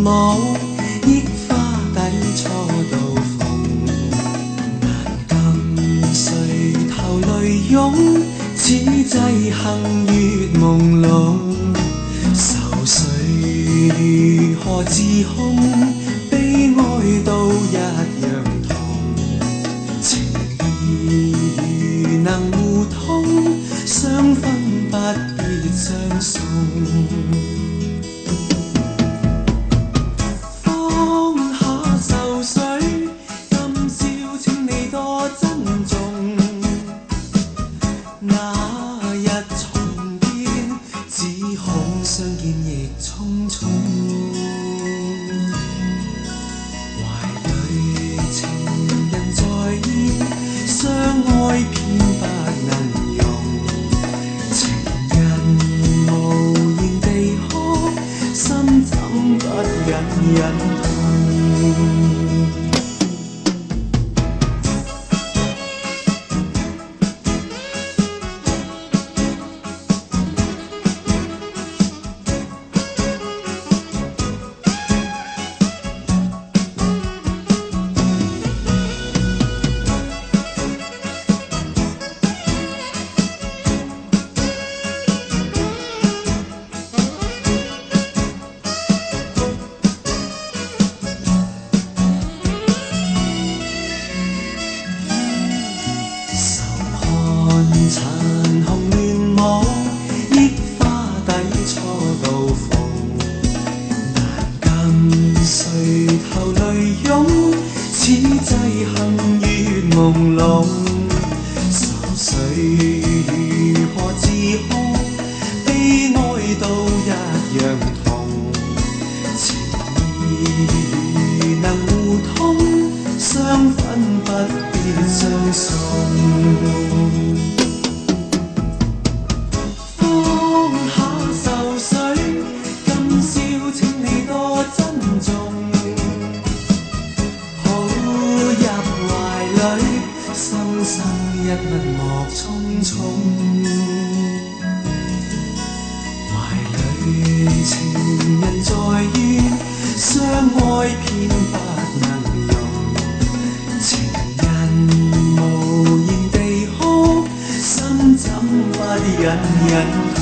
舞，忆花底初到逢。难禁垂头泪涌，此际幸月朦胧。愁绪如何自控？悲哀都一样痛。情义如能互通，相分不必相送。放下愁绪，今宵请你多珍重。那日重见，只恐相见亦匆匆。怀里情人在现，相爱偏不能容。情人无言地哭，心怎不隐隐痛？残红乱舞，忆花底初到逢。难禁垂头泪涌，此际幸月朦胧。愁绪如何自控？悲哀都一样痛。情义如能互通，相分不必相送。生一默默匆匆，怀里情人在现，相爱偏不能容。情人无言地哭，心怎不隐隐痛？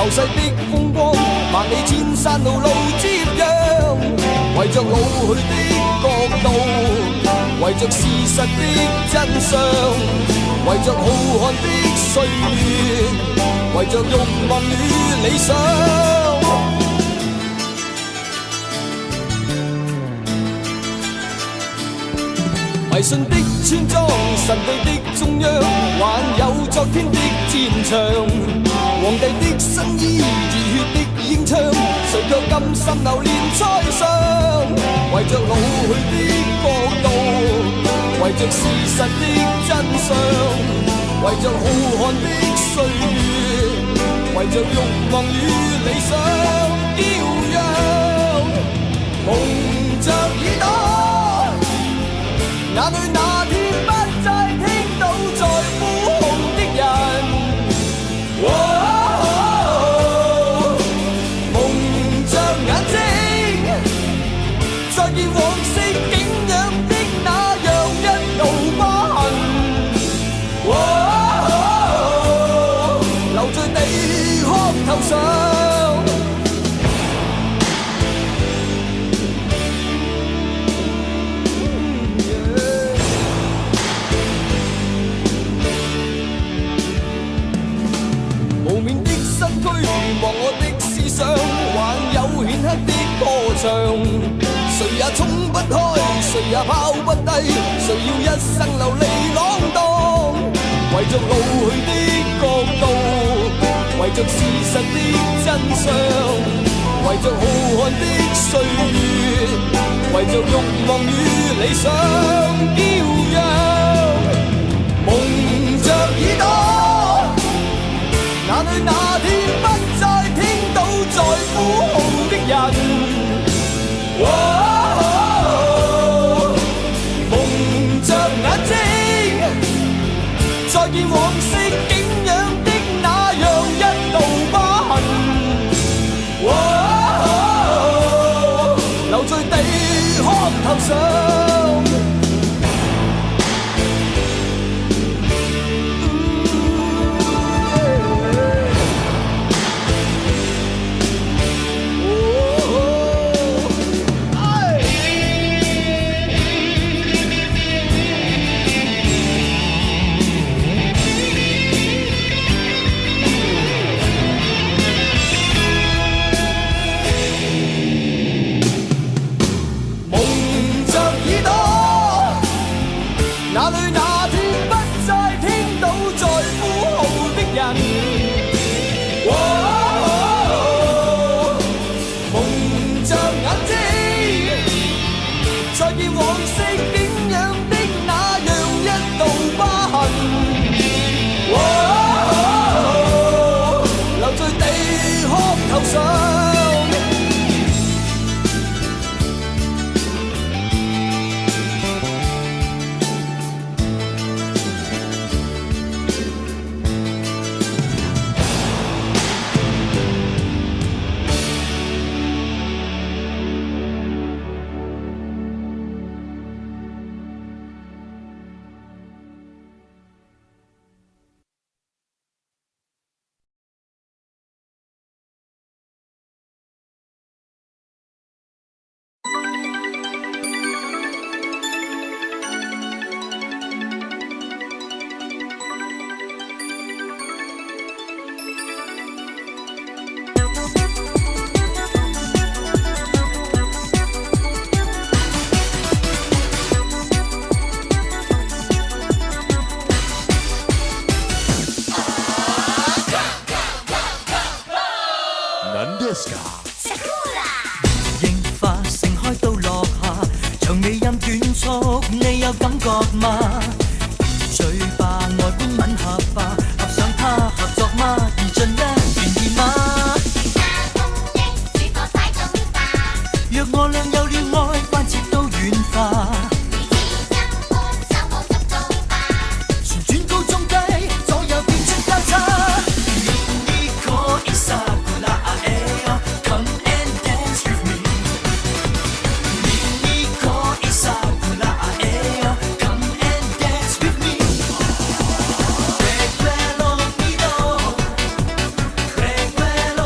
後世的風光，萬里千山路路接壤，為着老去的國度，為着事實的真相，為着浩瀚的歲月，為着慾望與理想。迷信的村莊，神秘的中央，還有昨天的戰場。皇帝的新衣，熱血的英槍，誰卻甘心流連在上？為着老去的國度，為着事實的真相，為着浩瀚的歲月，為着慾望與理想驕陽，蒙着耳朵。哪裏那天不再聽到在呼號的人？蒙着眼睛，再見往昔景仰的那樣一道疤痕。留在地殼頭上。望我的思想，還有顯赫的歌唱，誰也衝不開，誰也拋不低，誰要一生流離浪蕩？為着老去的國度，為着事實的真相，為着浩瀚的歲月，為着慾望與理想驕陽，蒙着耳朵。哪裏那天不再聽到在呼號的人？蒙着眼睛，再見往昔景仰的那樣一道疤痕。留在地殼頭上。哪裏那天不再聽到在呼號的人？蒙着眼睛，再見往昔景仰的那樣一道疤痕。留在地殼頭上。櫻花盛開到落下，長尾音短促，你有感覺嗎？嘴巴外觀吻合吧，合上它合作嗎？言盡一願意嗎？若我倆有了愛，關節都軟化。旋轉高中低，左右變出交叉。Recuérdalo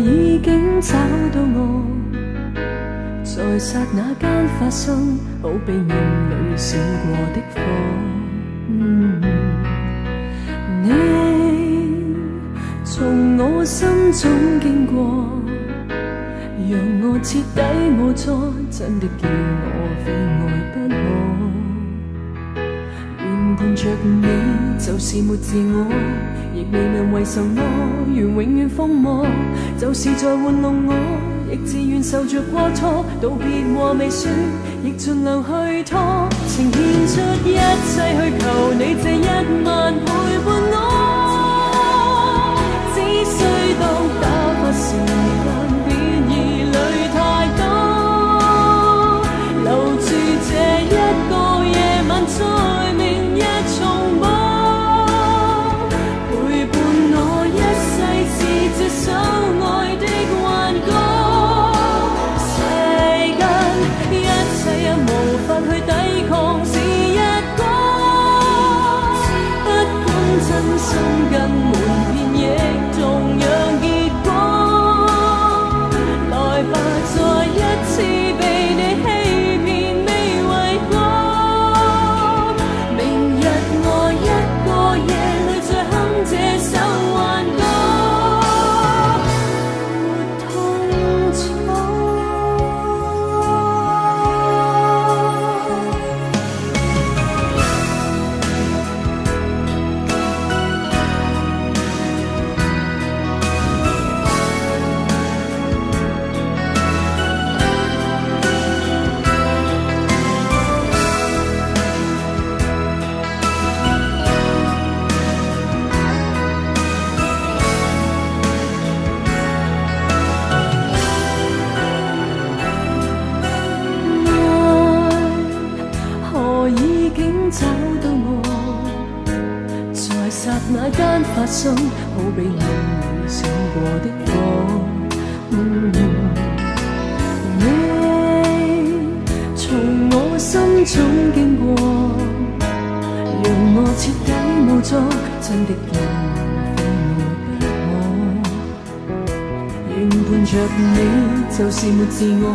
已經找到我，在剎那間發生，好比夢裏閃過的火。你從我心中經過，讓我徹底無助，真的叫我非愛不可。原伴着你就是沒自我，亦未問為什麼願永遠瘋魔，就是在玩弄我，亦自願受着過錯。道別話未說，亦盡量去拖，情獻出一切去求你這一晚陪伴我。只需當打發時間，別疑慮太多，留住這一個夜晚，在明日重播。陪伴我一世是這首愛的幻歌，世間一切也無法去抵抗是一個，不管真心跟瞞騙亦同樣結果。來吧，再一次被你欺騙未為過，明日我一個夜裏再哼這首幻歌，沒痛楚。找到我，在剎那間發生，好比夢裏閃過的火。你從我心中經過，讓我徹底無助，真的叫我非愛不可。原伴着你就是沒自我，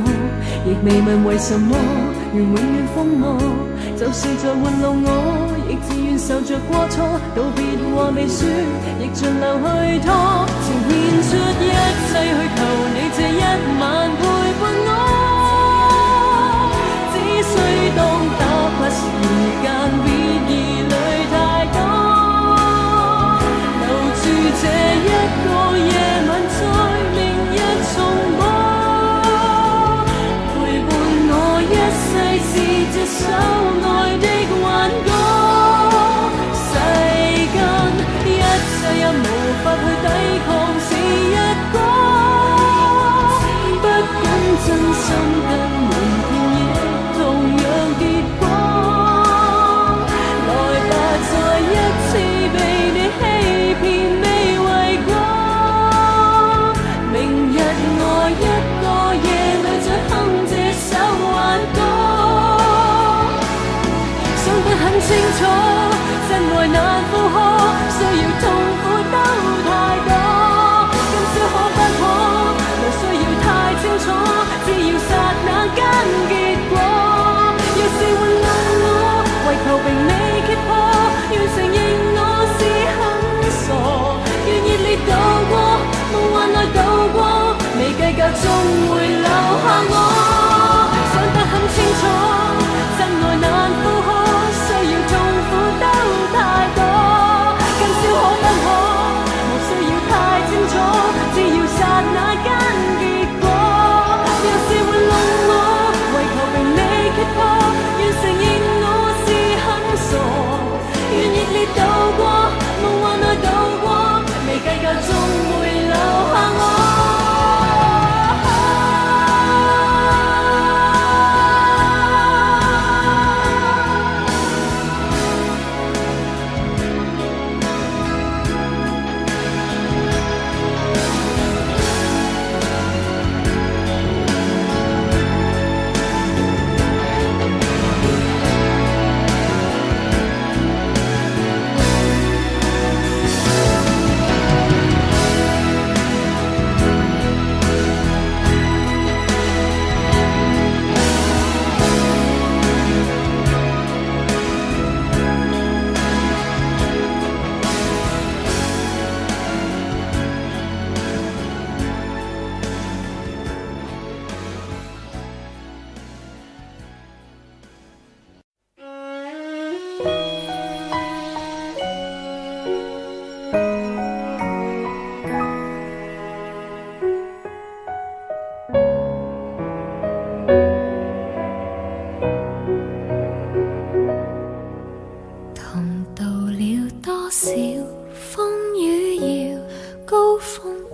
亦未問為什麼願永遠瘋魔，就是在玩弄我，亦自願受着過錯。道別話未說，亦盡量去拖，情獻出一切去求你這一晚陪伴我。只需當打發時間，別疑慮太多，留住這一個夜晚，在明日重播。陪伴我一世是這首愛的幻歌，世間一切也無法去抵抗是一個，不管真心跟瞞騙亦同樣結果。來吧，再一次被你欺騙未為過，明日我一個夜裏再哼這首幻歌。想得很清楚，真愛難負荷，需要痛苦都太多。今宵可不可，無需要太清楚，只要剎那間結果。若是玩弄我，為求被你擊破，願承認我是很傻，願熱烈渡過，夢幻內渡過，未計較終會留下我。想得很清楚，真愛難負荷，需要痛苦都太多。今宵可不可，無需要太清楚，只要剎那間結果。若是玩弄我，為求被你擊破，願承認我是很傻，願熱烈渡過，夢幻內渡過，未計較終會留下我。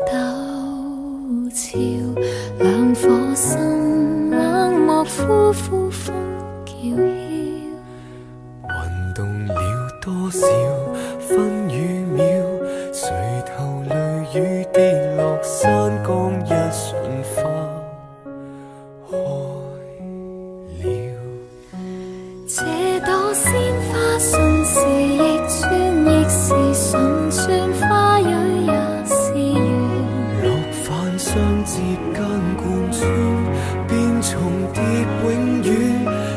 斗潮，两顆心冷漠呼呼風叫囂。運動了多少分與秒，垂頭淚雨跌落山崗，一瞬花開了。這朵鮮花順時逆轉，亦是順轉，花蕊也是緣。落瓣相接間貫穿，便重疊永遠。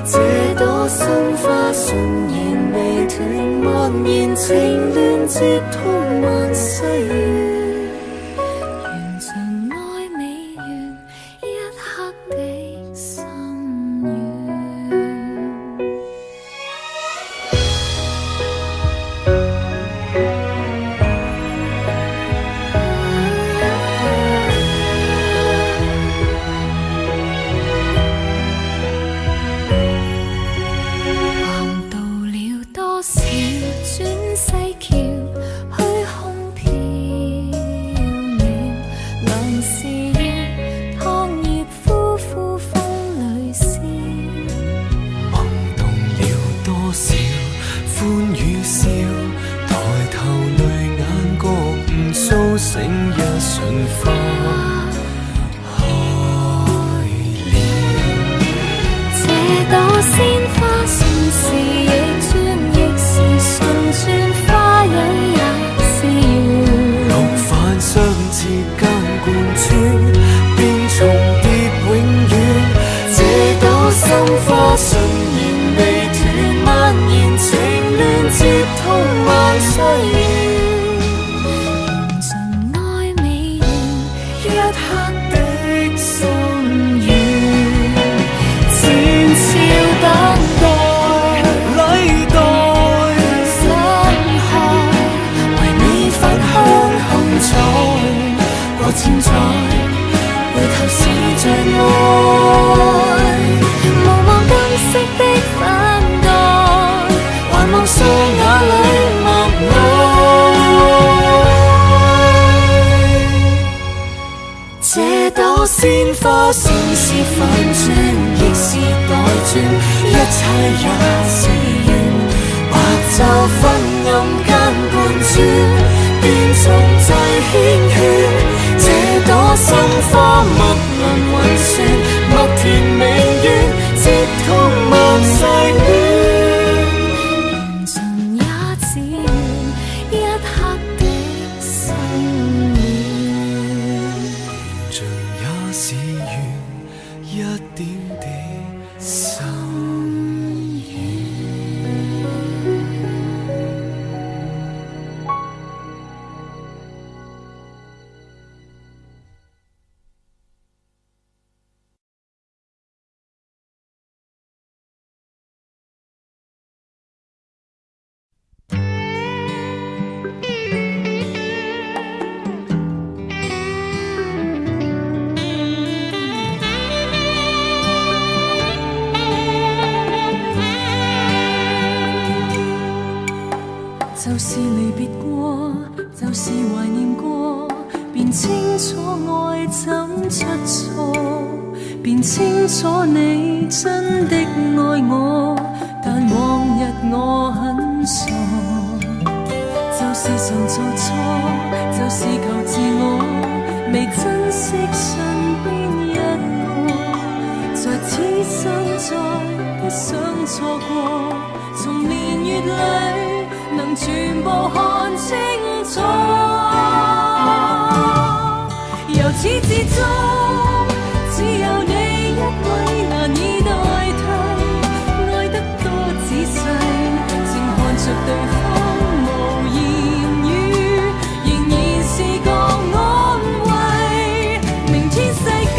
這朵心花順然未斷，蔓延情亂接通萬世緣，緣盡愛美緣，一刻的心願。橫渡了多少轉世橋，虛空縹緲，能是月燙葉呼呼風裏笑。萌動了多少歡與笑，抬頭淚眼覺悟甦醒，一瞬花開了。這朵鮮花順時逆轉，亦是順轉，花蕊也是緣。落瓣相接間貫穿，便重疊永遠。這朵心花順然未斷，蔓延情亂接通萬世緣，緣盡愛美緣，一刻的心願。前朝等待禮待，傷害為你分享幸彩，過千載，回頭是最愛。無望今昔的反待，還望雙眼裏默愛。這朵鮮花算是反轉，亦是代轉，一切也是緣。白晝昏暗間貫穿，便重際牽圈。這朵心花默輪運算，默填明願，接通萬世戀。緣盡也只緣一刻的心願。盡也是緣一點的心願。就是離別過，就是懷念過，便清楚愛怎出錯，便清楚你真的愛我，但往日我很傻，就是常做錯，就是求自我，未珍惜身邊一個，在此生再不想錯過，從年月裏能全部看清楚，由始至終只有你一位難以代替，愛得多仔細，靜看着對方無言語，仍然是個安慰。明天世間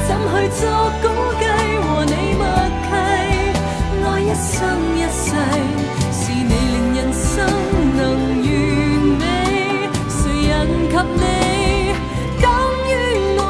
怎去作估計，和你默契，愛一生一世，人生能完美，誰人及你等於我。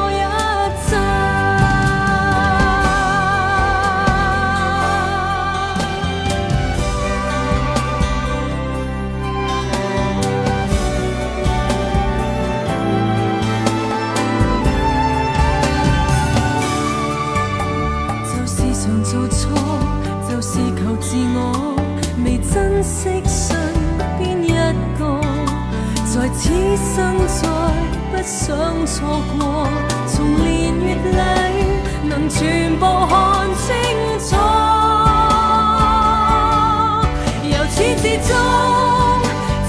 當錯過，從年月裏能全部看清楚。由始至終，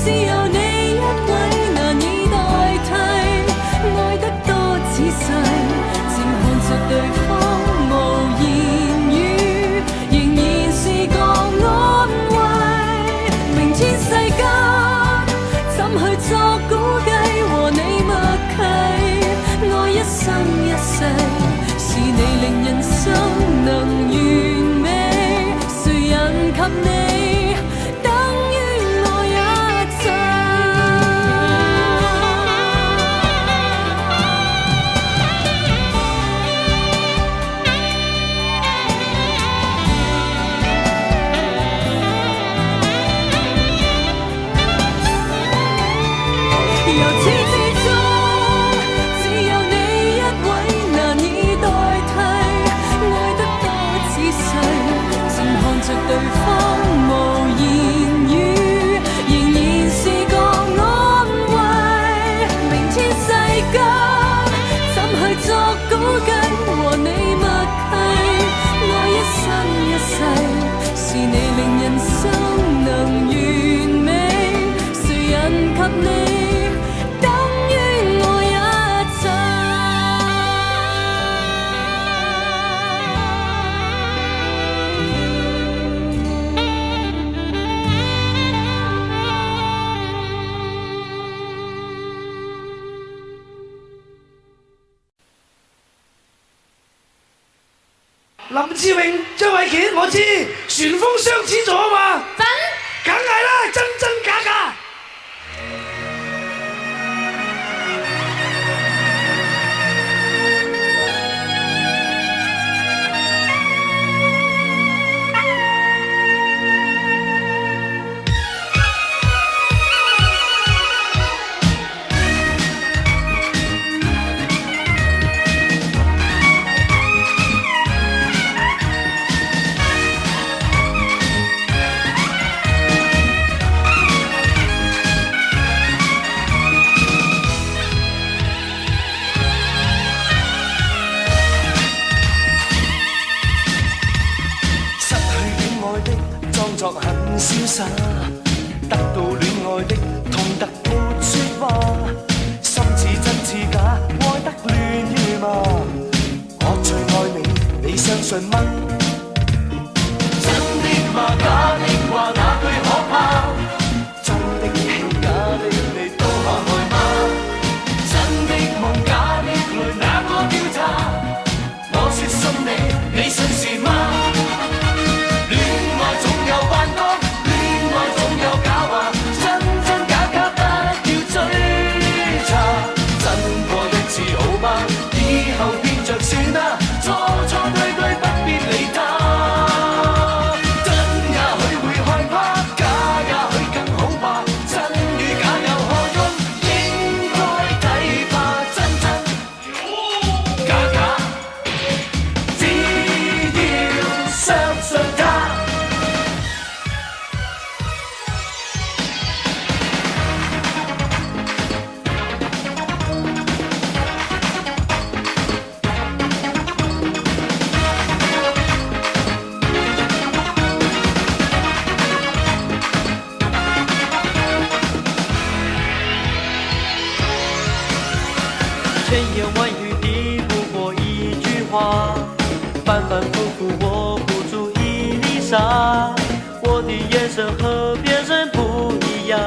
只有你一位難以代替，愛得多仔細，靜看着對方無言語，仍然是個安慰。明天世間怎去作估計和你默契，愛一生一世，是你令人生能完美，誰人及你等於我一切。由始至終，只有你一位難以代替，愛得多仔細，靜看着對方無言語，仍然是個安慰。明天世間怎去作估計和你默契，愛一生一世，是你令人生能完美，誰人及你等於我一切。林志穎、張衛健，我知旋風雙子座啊嘛，梗係啦，真真假假。很瀟灑，得到戀愛的痛得沒說話，心似真似假，愛得亂如麻。我最愛你，你相信嗎？真的嗎？假的話哪句可怕？真的戲，假的你都可愛嗎？真的夢，假的淚，哪個調查？我說信你，你信是嗎？千言万语抵不过一句话，反反复复我不足以离沙。我的眼神和别人不一样，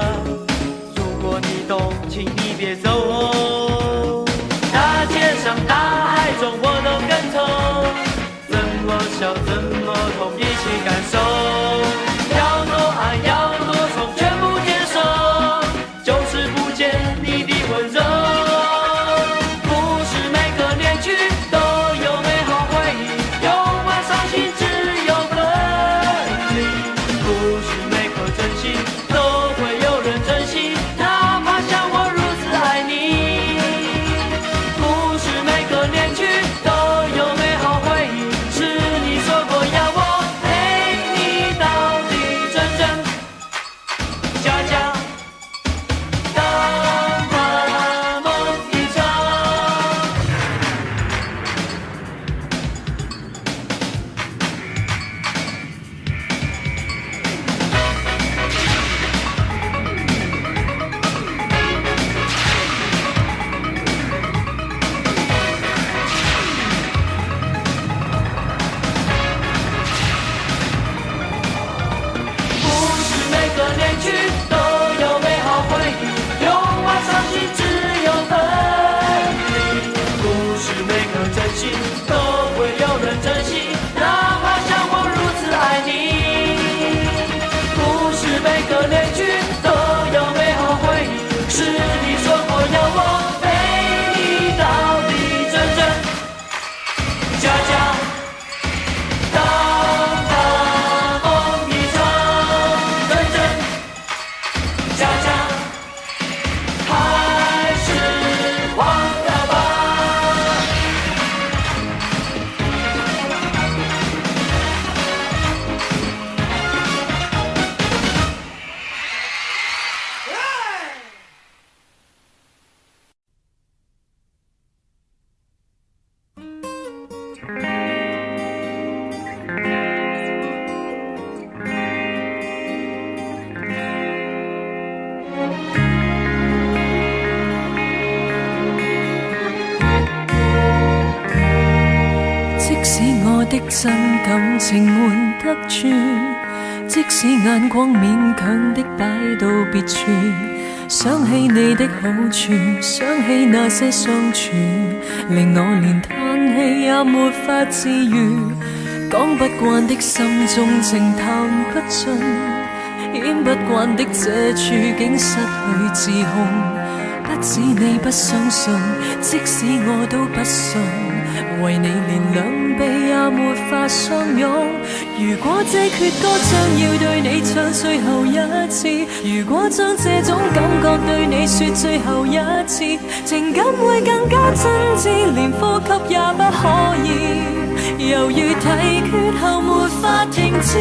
如果你懂，请你别走哦。大街上大海中我都跟从，怎么笑怎么痛，一起感受。要多爱要多宠，全部接受，就是不见你的温柔。都有美好回忆，是你说过要我陪你使我的真感情瞞得住，即使眼光勉強的擺到別處，想起你的好處，想起那些相處，令我連嘆氣也沒法自愈。講不慣的心中情談不盡，演不慣的這處境失去自控。不止你不相信，即使我都不信，為你連兩臂也沒法相擁。如果這闕歌將要對你唱最後一次，如果將這種感覺對你說最後一次，情感會更加真摯，連呼吸也不可以。猶如體缺後沒法停止。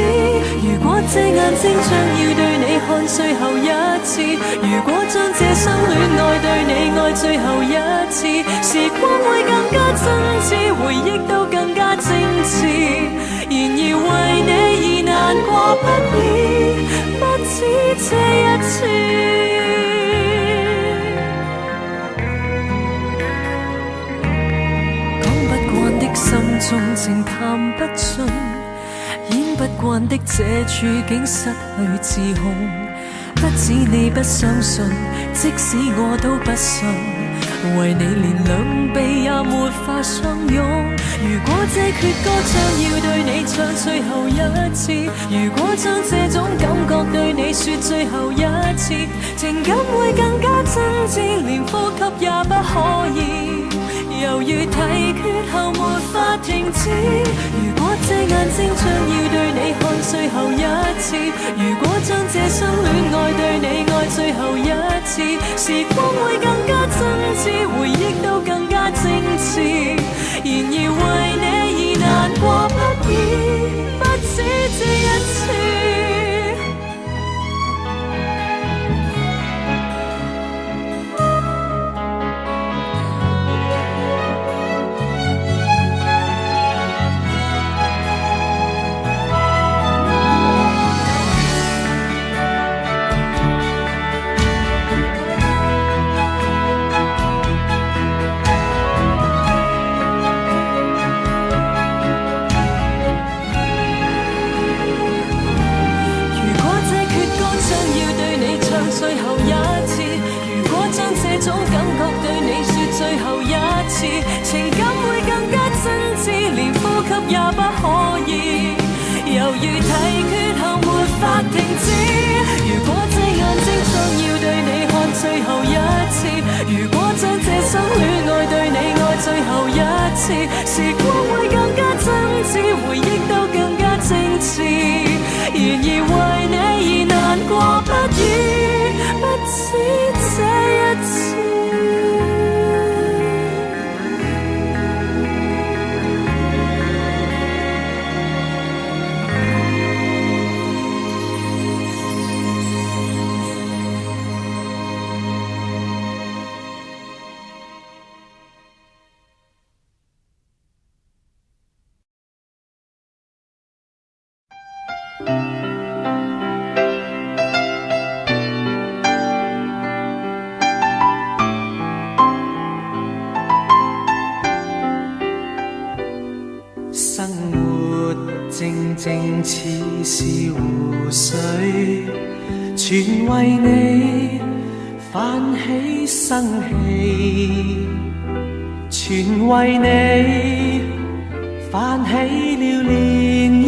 如果這眼睛將要對你看最後一次，如果將這生戀愛對你愛最後一次，時光會更加真摯，回憶都更加精緻。然而為你而難過不已，不止這一次。心中情談不盡，演不慣的這處境失去自控。不止你不相信，即使我都不信，為你連兩臂也沒法相擁。如果這闕歌將要對你唱最後一次，如果將這種感覺對你說最後一次，情感會更加真摯，連呼吸也不可以。猶如體缺後沒法停止。如果這眼睛將要對你看最後一次，如果將這生戀愛對你愛最後一次，時光會更加真摯，回憶都更加精緻。然而為你而難過不已，不止這一次。最後一次，如果將這種感覺對你說最後一次，情感會更加真摯，連呼吸也不可以。猶如體缺後沒法停止。如果這眼睛將要對你看最後一次，如果將這生戀愛對你愛最後一次，時光會更加真摯，回憶都更加精緻。然而為你而難過不已，不止這一次。生活靜靜似是湖水，全為你泛起生氣，全為你泛起了漣漪，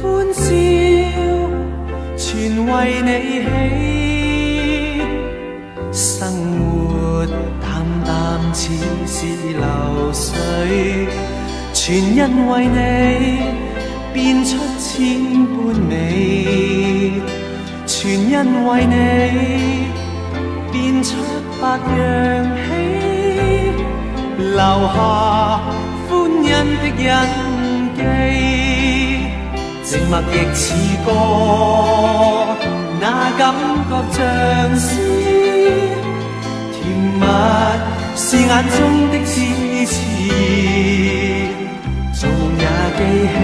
歡笑全為你起，生活淡淡似是流水，全因為你變出千般美，全因為你變出百樣喜，留下歡欣的印記。靜默亦似歌，那感覺像詩，甜蜜是眼中的支持，縱也記起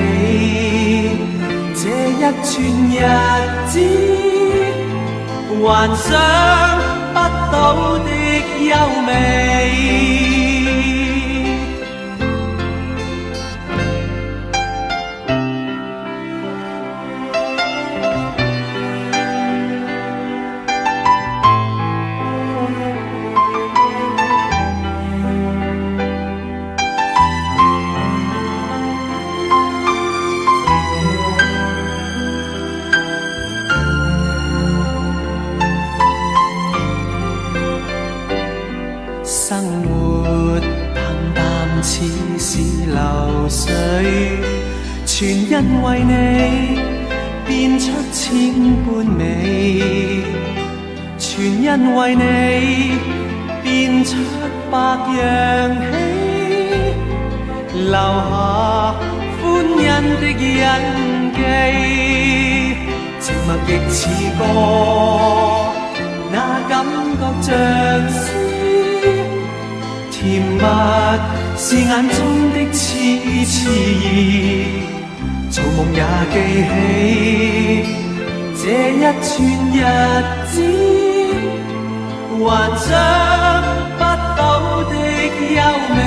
這一串日子，幻想不到的優美。生活平淡似是流水，全因为你变出千般美，全因为你变出百样喜，留下欢欣的印记。寂寞亦似歌，那感觉像诗，甜蜜是眼中的痴痴意，做梦也记起这一串日子，还想不到的优美。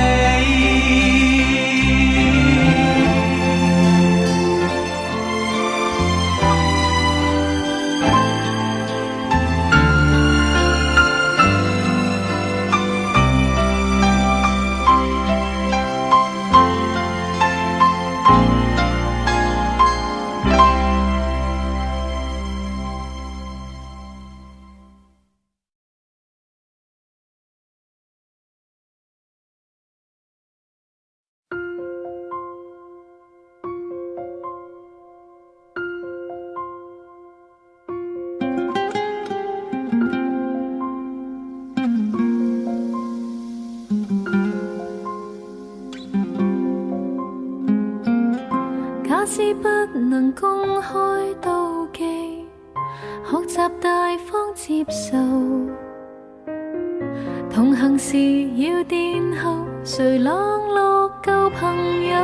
假使不能公开妒忌，学习大方接受，同行时要殿后，谁冷落旧朋友？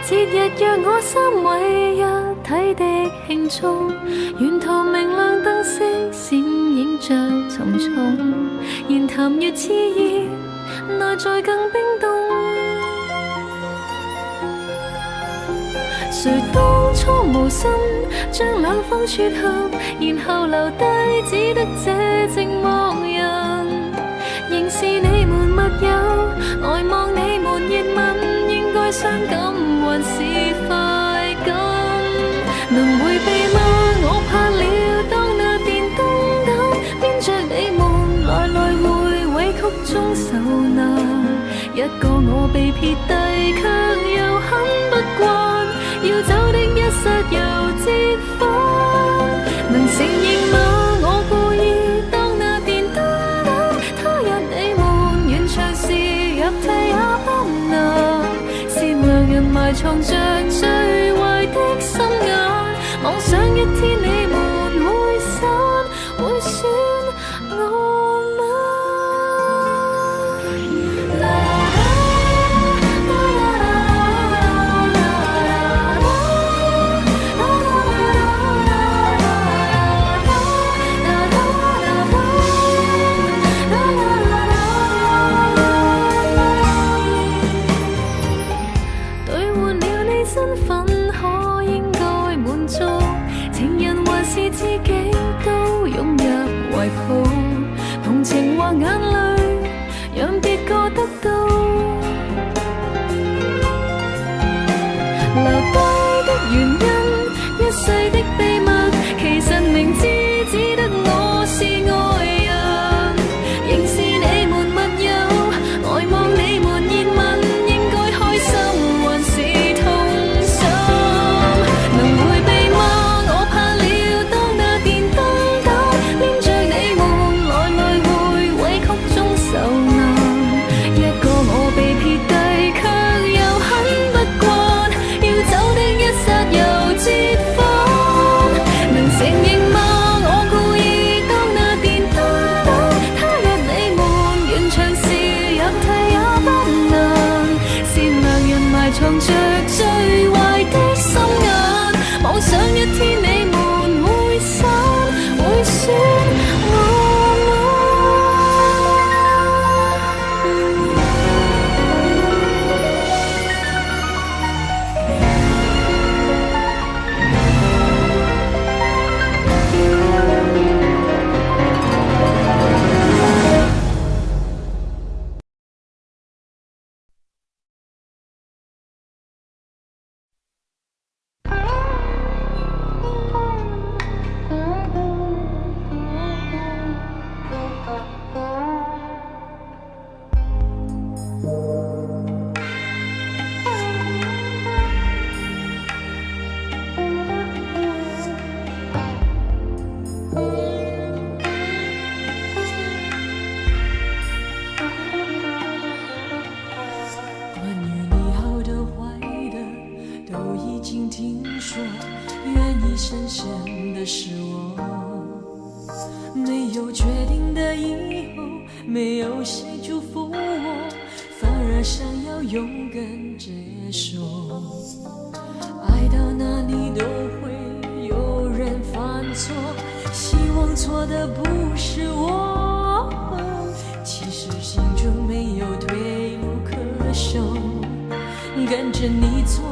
节日若我心唯一体的庆祝，沿途明亮灯饰闪映着沉重，言谈越炽热，内在更冰冻。谁当初无心将两方撮合，然后留低只得这寂寞人。仍是你们密友，呆望你们热吻，应该伤感还是快感？能回避吗？我怕了，当那電燈膽編着你們來來回委曲中受難。一個我被撇低，卻又很不慣，要走的一剎又折返。能承認嗎？我故意當那電燈膽，他日你們完場時入替也不難。善良人埋藏着最壞的心眼，妄想一天你們會散，會選我嗎？兑換了你身份，可應該滿足。情人還是知己，都湧入懷抱，同情或眼淚，讓別個得到。留低的原因，一世的秘密，其實明知只得我是愛人，仍是你們密友，呆望你們熱吻，應該開心還是痛心？能回避嗎？我怕了，當那電燈膽編着你們來來回委曲中受難。有决定的以后，没有谁祝福我，反而想要勇敢接受。爱到哪里都会有人犯错，希望错的不是我，其实心中没有退路可守，跟着你错，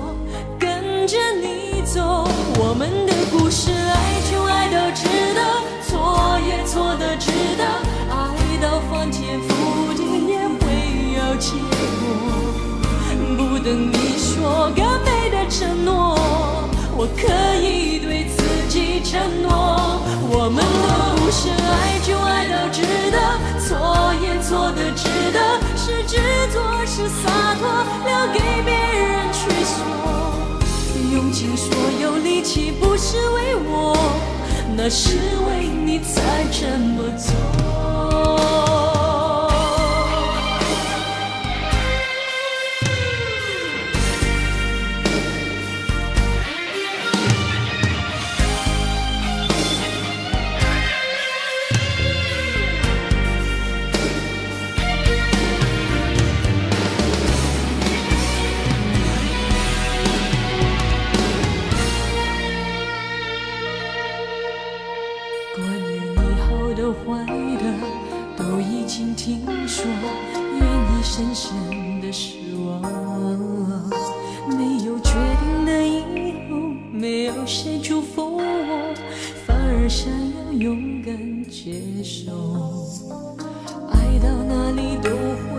跟着你走，我们的故事爱就爱到值得，错也错的值得，爱到翻天覆地也会有结果，不等你说个美的承诺，我可以对自己承诺，我们的故事爱就爱到值得，错也错的值得，是执着是洒脱，留给别人去说，用尽所有力气不是为我，那是为你才这么做。坏的都已经听说，愿意深深的失望，没有决定的以后，没有谁祝福我，反而想要勇敢接受，爱到哪里都会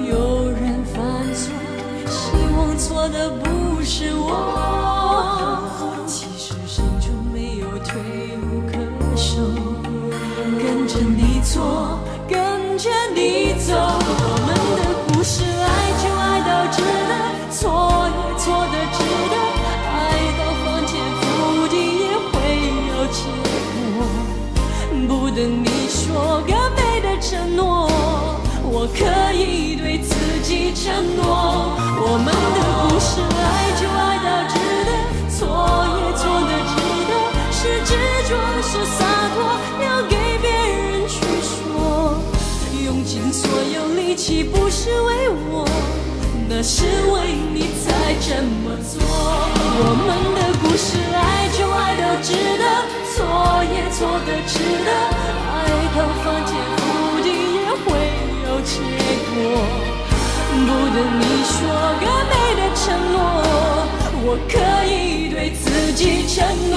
有人犯错，希望错的不是我，其实心中没有退路可守，跟着你错，跟着你走，我们的故事爱就爱到值得，错也错的值得，爱到翻天覆地也会有结果，不等你说个美的承诺，我可以对自己承诺，我们的故事爱就爱到值得，错也错的值得，是执着是洒脱，留给用尽所有力气不是为我，那是为你才这么做，我们的故事爱就爱到值得，错也错的值得，爱到翻天覆地也会有结果，不等你说个美的承诺，我可以对自己承诺，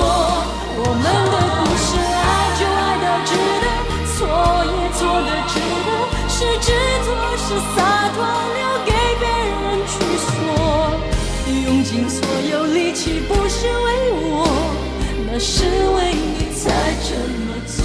我们的故事爱就爱到值得，错也错的值得，是执着是洒脱，留给别人去说，用尽所有力气不是为我，那是为你才这么做。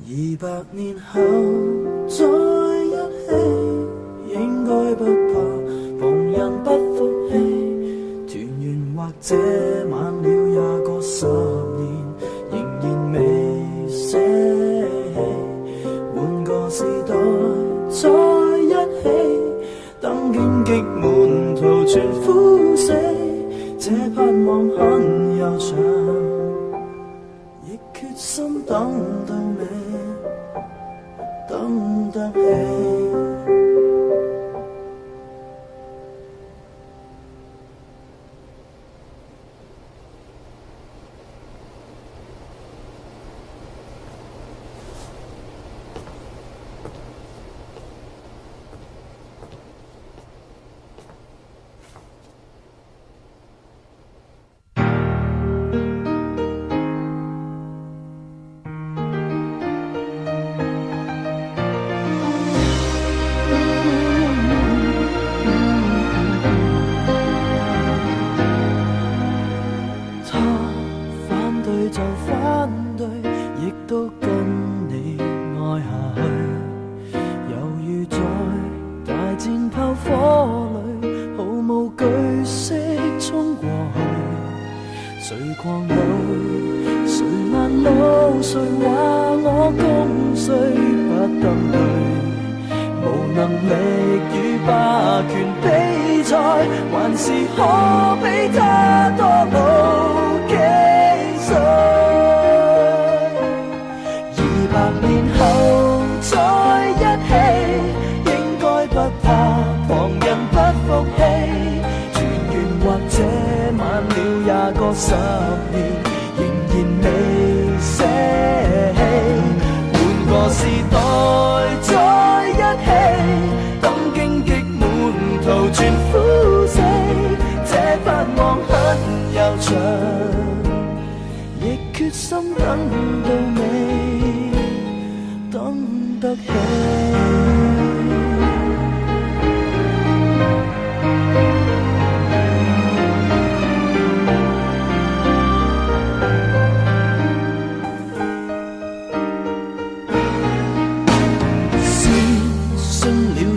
200年後再一起，應該不怕旁人不服氣。團圓或者晚了20個10年，仍然未捨棄。換個時代再一起，等荊棘滿途全枯死，這盼望很悠長，亦決心等到你。等得起，狂怒，誰攔路？誰話我共誰不登對？無能力與霸權比賽，還是可比他多老幾歲？200年後再一起，應該不怕旁人不服氣。團圓或者晚了20個10年，仍然未捨棄。換個時代再一起，等荊棘滿途全枯死。這盼望很悠長，亦決心等到你，等得起。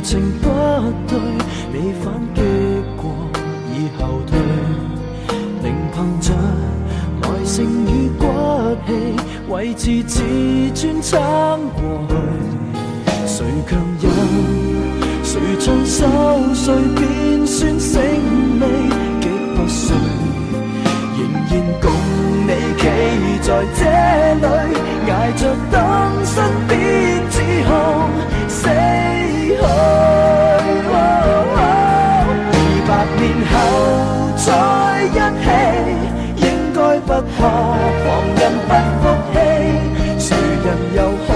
情不對，未反擊過已後退，仍憑着耐性與骨氣，維持自尊撐過去。誰強忍，誰將手碎變酸醒味，極不碎，仍然共你企在這裏，捱着等身邊指控死去。200年後再一起，應該不怕旁人不服氣。誰人又可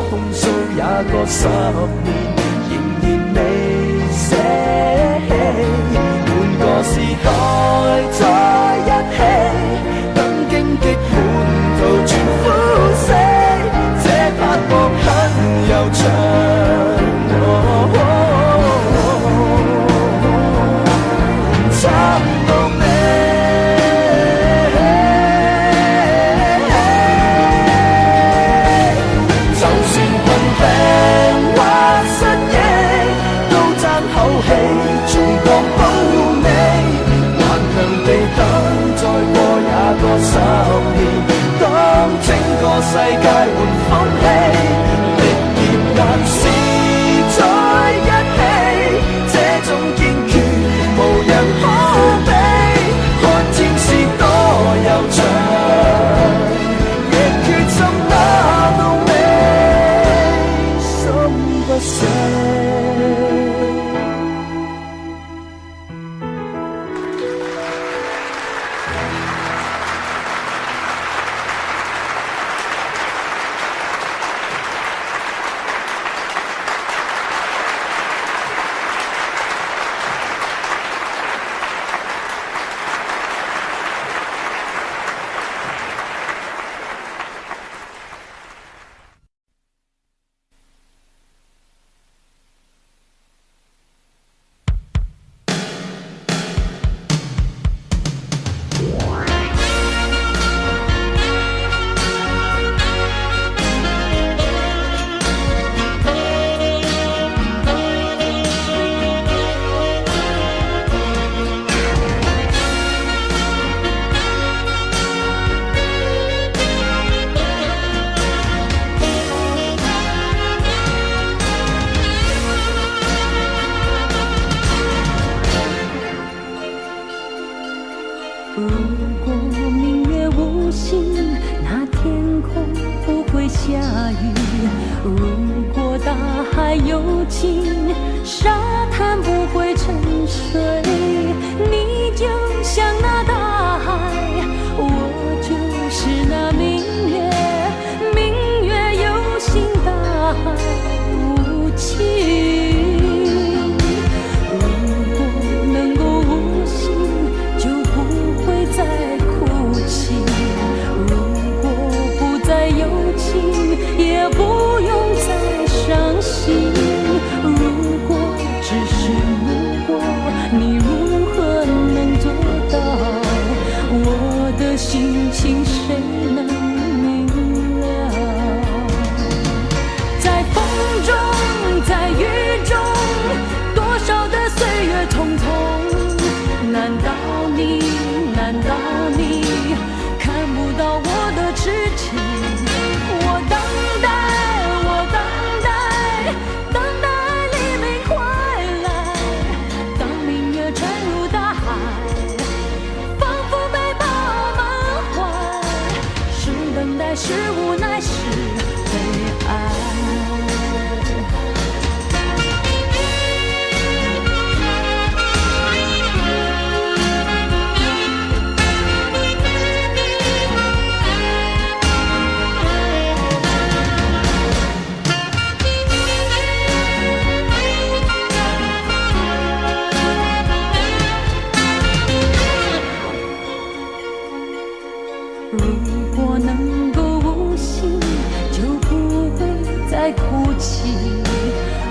控訴20個10年，仍然未捨棄。換個時代再一起，等荊棘滿途全枯死。這盼望很悠長。撐到你，就算困病或失憶，都爭口氣，重確保你，頑強地等再過20個10年，當整個世界換風氣，力竭但是在一起，這種堅決無人可比，看戰事多悠長，亦決心打到尾，心不死。如果明月无心，那天空不会下雨；如果大海有情，沙滩不会沉睡。你就像那大海，我就是那明月，明月有心，大海无情。也不用再伤心。如果只是如果，你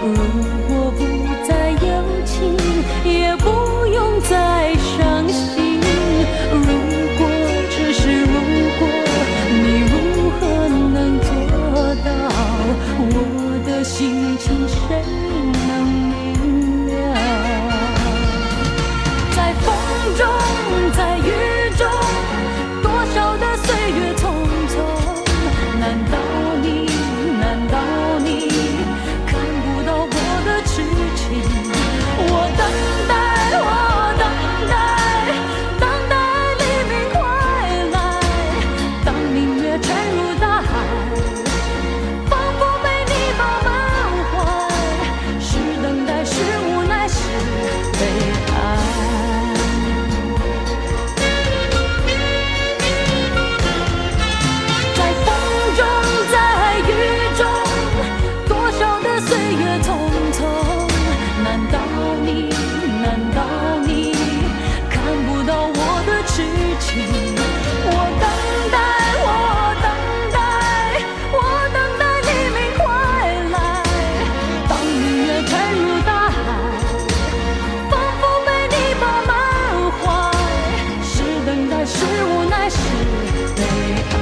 如果不再有情，也不用再伤心。如果只是如果，你如何能做到？我的心情谁能明了？在风中，在雨中，多少的岁月匆匆。难道你看不到我的痴情？我等待，我等待，等待黎明快来。当明月沉入大海，仿佛被你饱满怀。是等待，是无奈，是悲哀。在风中，在雨中，多少的岁月匆匆。难道你看不到我的痴情？我等待，我等待，我等待黎明快来。当明月沉入大海，仿佛被你饱满怀。是等待，是无奈，是悲哀。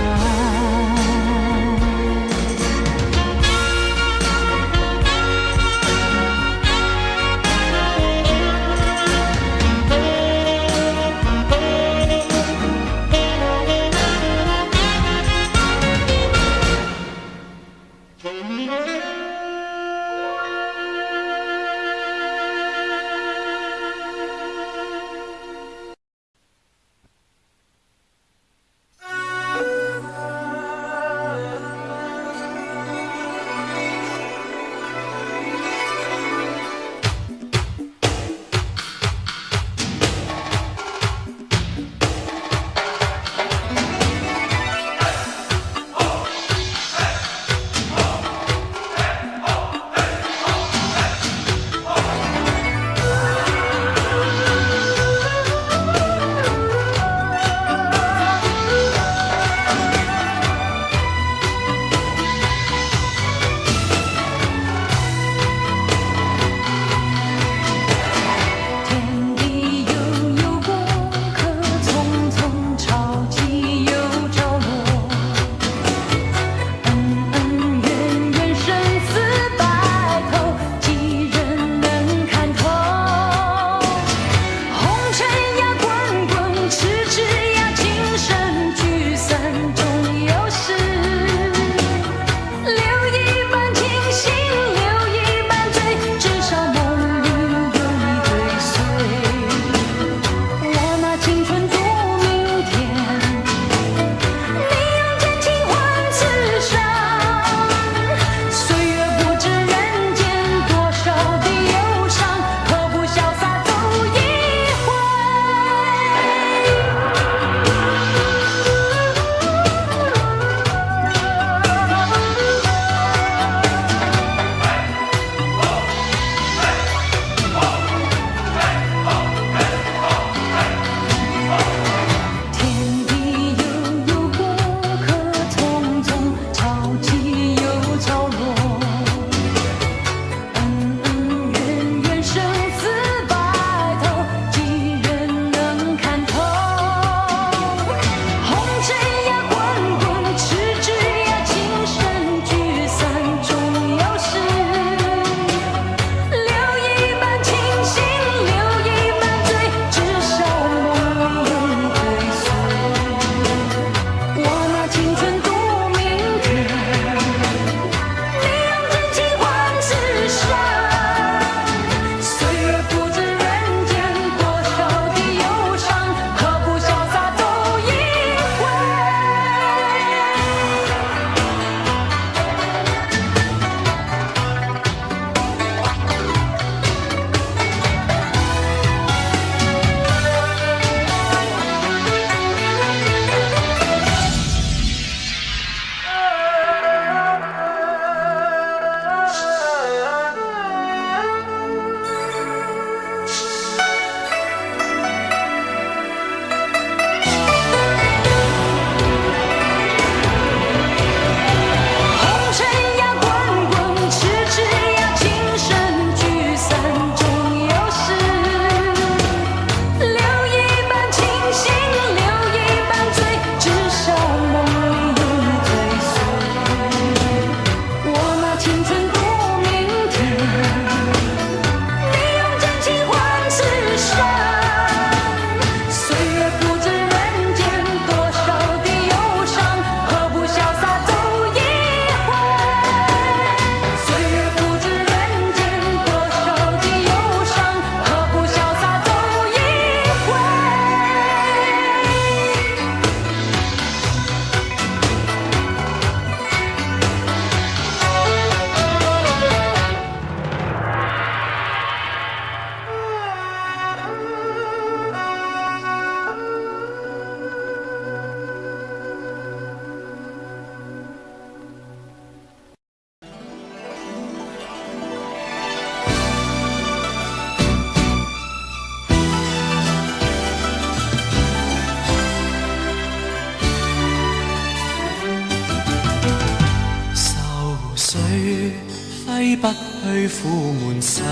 不去，苦闷散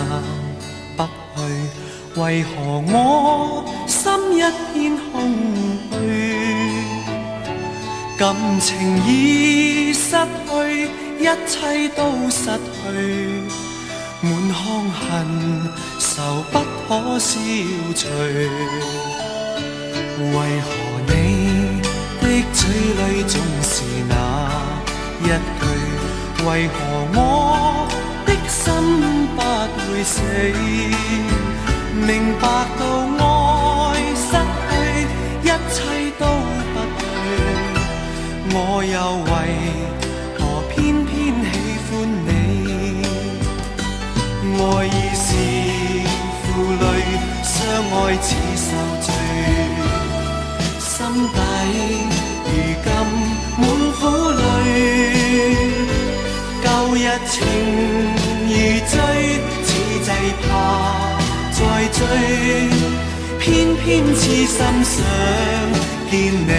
不去，為何我心一片空虛？感情已失去，一切都失去，滿腔恨愁不可消除。為何你的嘴裏總是那一句？為何我的心不會死？明白到愛失去，一切都不對，我又為何偏偏喜歡你？愛已是負累，相愛似受罪，心底如今滿苦淚。舊日情如醉，此際怕再追，偏偏痴心想見你。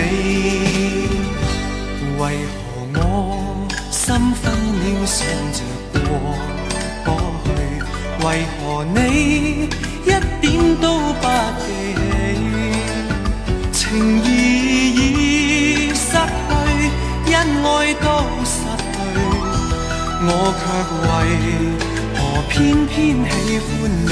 為何我心分秒想着過去？為何你一點都不記起？情義已失去，恩愛都失去，我卻為何偏偏喜歡你？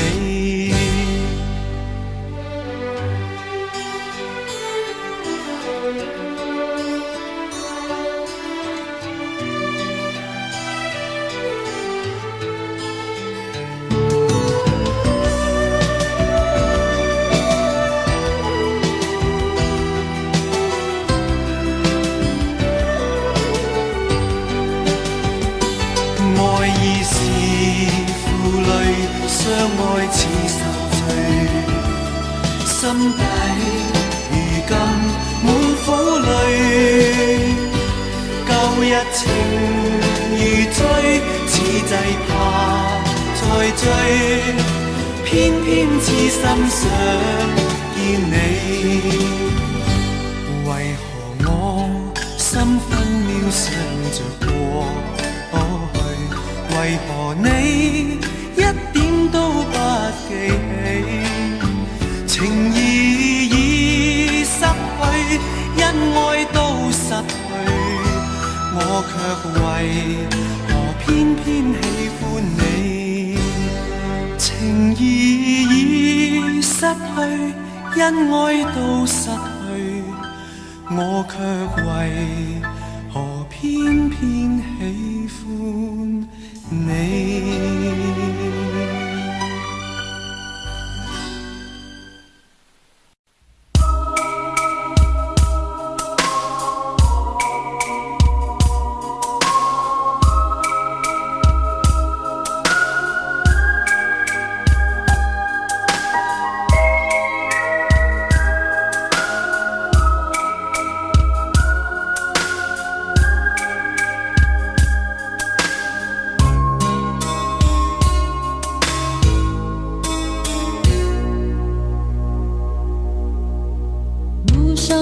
相愛似受罪，心底如今滿苦淚。舊日情如醉，此際怕再追，偏偏痴心想見你。為何我心分秒想着過去？為何你一點都不記起？情義已失去，恩愛都失去，我卻為何偏偏喜歡你？情義已失去，恩愛都失去，我卻為何偏偏喜歡你？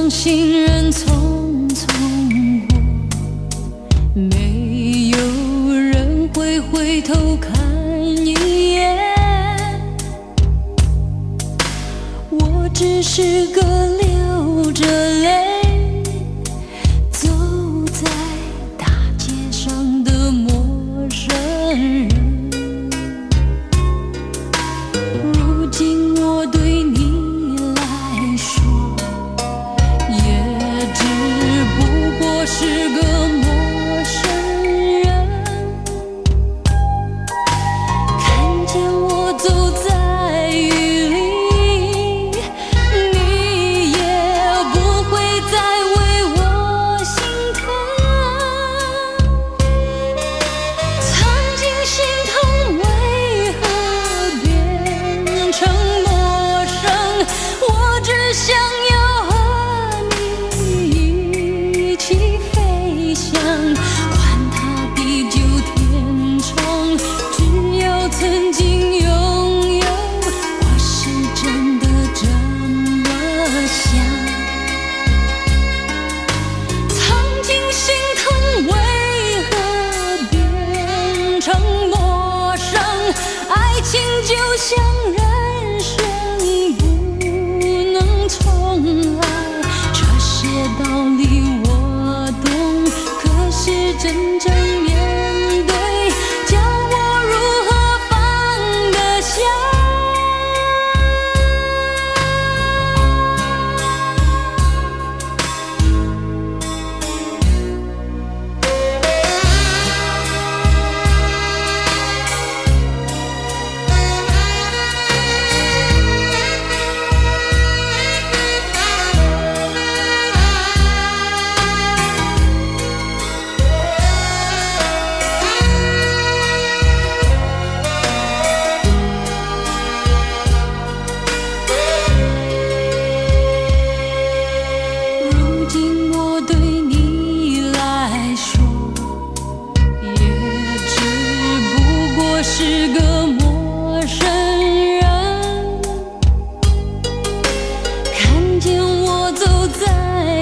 行人匆匆过，没有人会回头看一眼。我只是个流着泪走在大街上的陌生人。如今我对你来说是个陌生人，看见我走在雨里，你像人生不能重来，这些道理我懂，可是真正面对，叫我如何放得下？如今我对你来说，也只不过是个陌生人。看见我走在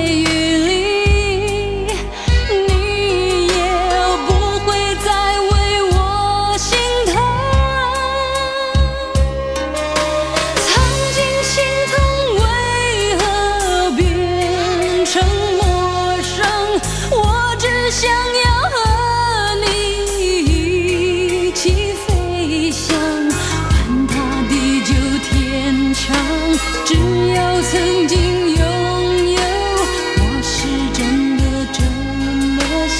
雨里，你也不会再为我心疼。曾经心疼为何变成陌生？我只想要和你一起飞翔，管它地久天长，只要曾经拥有，我是真的这么想。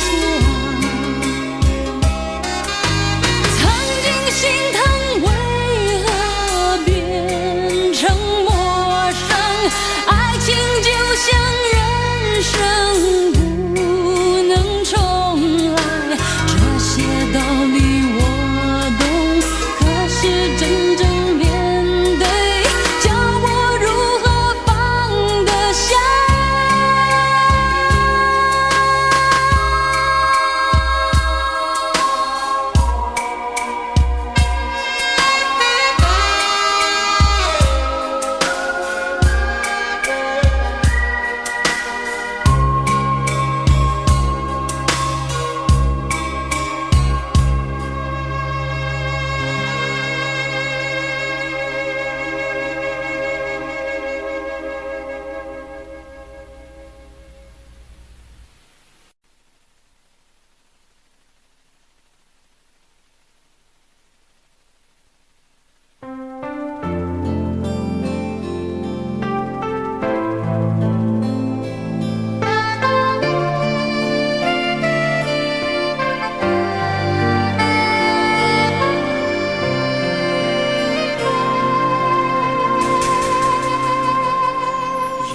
曾经心疼为何变成陌生？爱情就像人生不能重来，这些道理我懂，可是真正面对，叫我如何放得下？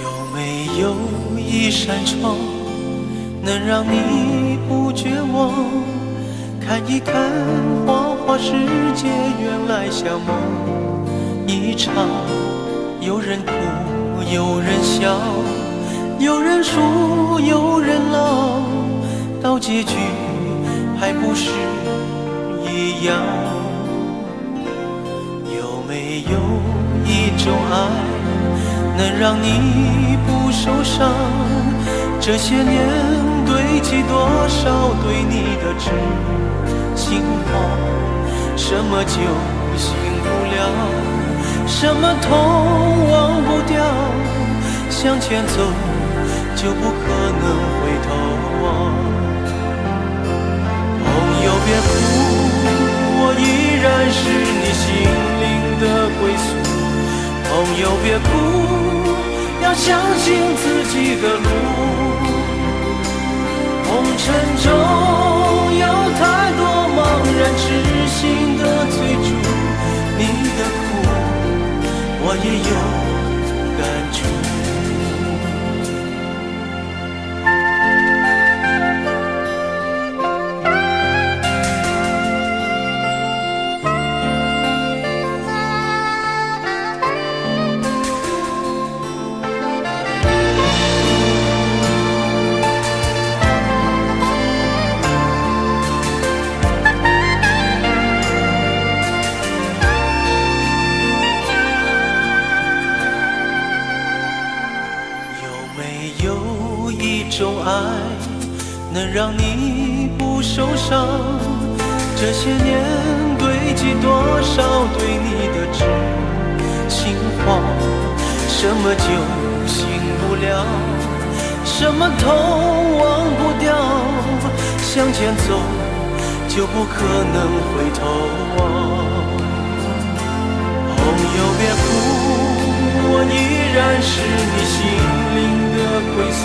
有没有一扇窗，能让你不绝望？看一看花花世界，原来像梦一场。有人哭，有人笑，有人输，有人老，到结局还不是一样。有没有一种爱，能让你不受伤？这些年堆积多少对你的知心话？什么就醒不了，什么痛忘不掉，向前走就不可能回头望。朋友别哭，我依然是你心灵的归宿。朋友别哭，要相信自己的路。红尘中有太多茫然痴心的追逐，你的苦我也有感触。能让你不受伤，这些年堆积多少对你的知心话。什么就醒不了，什么都忘不掉，向前走就不可能回头望。朋友别哭，我依然是你心灵的归宿。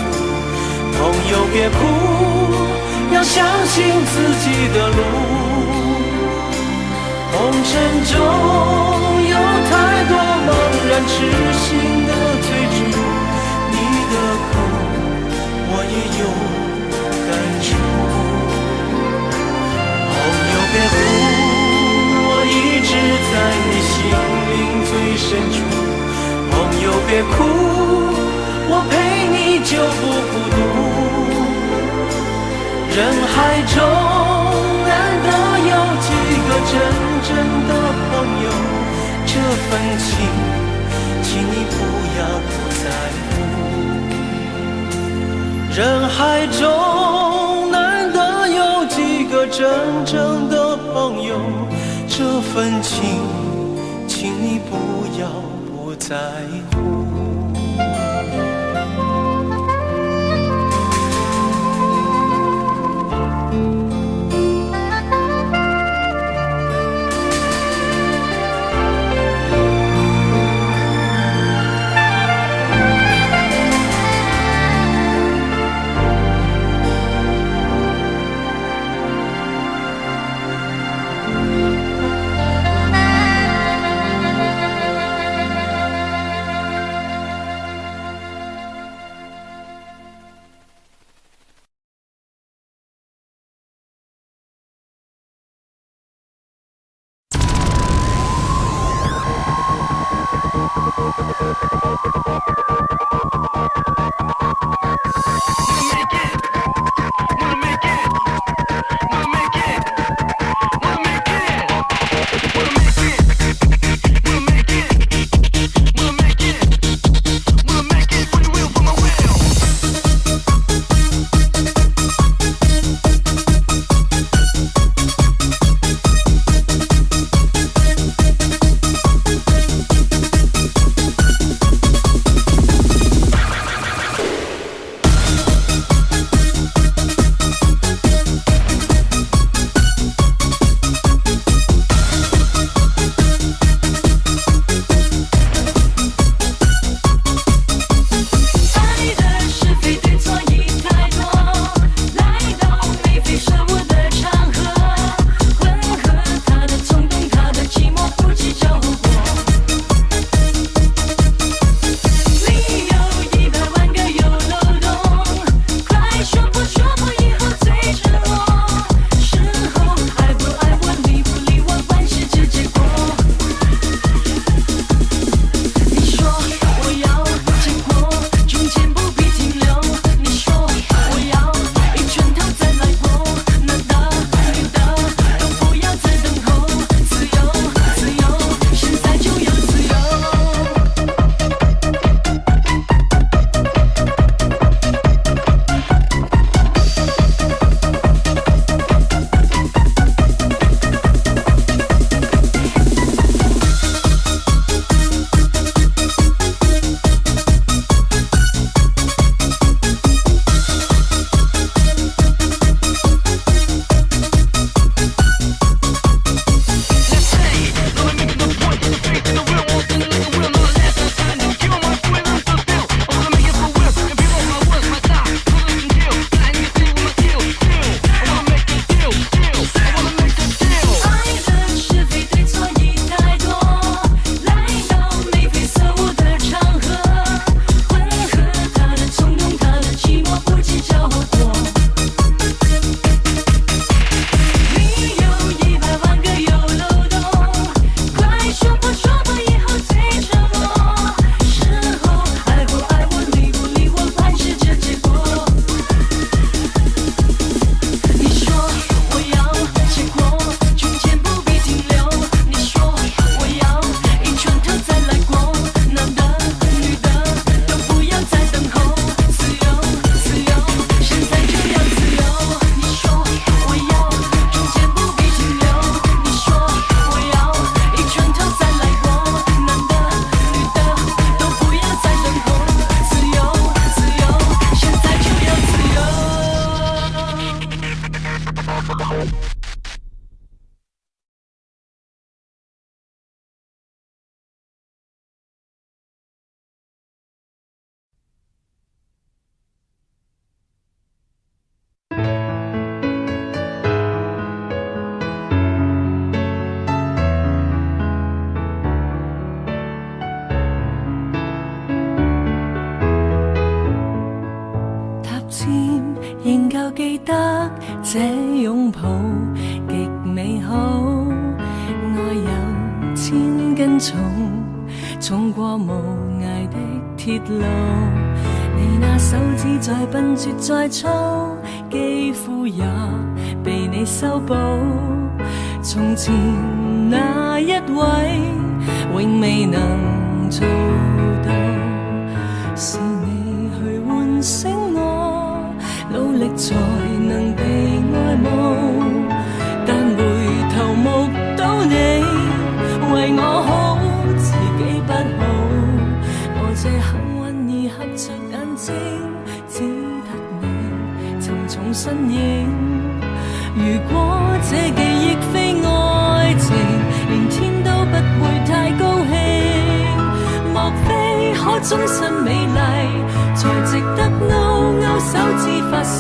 朋友别哭，要相信自己的路。红尘中有太多茫然痴心的追逐，你的苦我也有感触。朋友别哭，我一直在你心灵最深处。朋友别哭，我陪你就不孤独。人海中难得有几个真正的朋友，这份情，请你不要不在乎。人海中难得有几个真正的朋友，这份情，请你不要不在乎。這擁抱極美好，愛有千斤重，重過無涯的鐵路。你那手指再笨拙再粗，肌膚也被你修補。從前那一位永未能做到，是你去喚醒我，努力才能被愛慕。但回頭目睹你為我好，自己不好。我這幸運兒合着眼睛，只得你沉重身影。如果這記憶非愛情，連天都不會太高興。莫非可終身美麗，才值得勾勾手指發誓，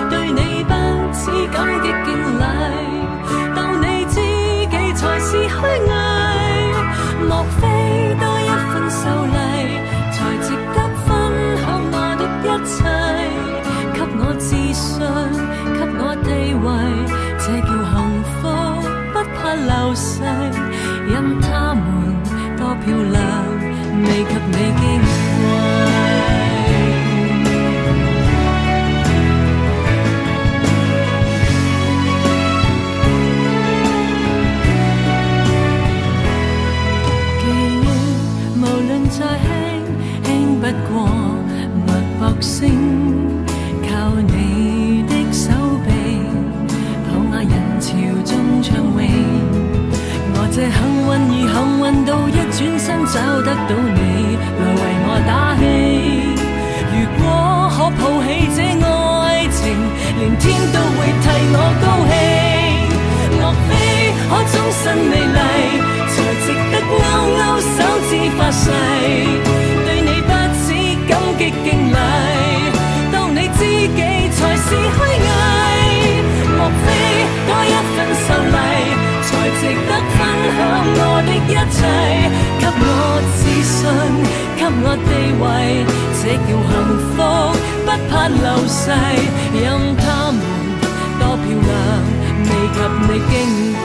對你不止感激敬禮，當你知己才是虛偽。莫非多一份秀麗，才值得分享我的一切，給我自信，給我地位，這叫幸福，不怕流逝。任他們多漂亮，未及你矜貴。記憶無論再輕，輕不過脈搏聲，靠你的手臂，躺下人潮中暢泳。我這幸運兒幸運到一轉身找得到你，來為我打氣。如果可抱起這愛情，連天都會替我高興。莫非可終身美麗，才值得勾勾手指發誓，對你不止感激敬禮，當你知己才是虛偽。莫非多一份秀麗，才值得分享我的一切，給我自信，給我地位，這叫幸福，不怕流逝。任他們多漂亮，未及你矜貴。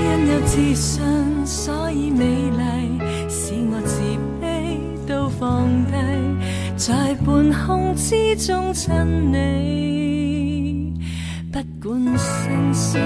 因有自信，所以美麗，使我自卑都放低，在半空之中親你，不管生死。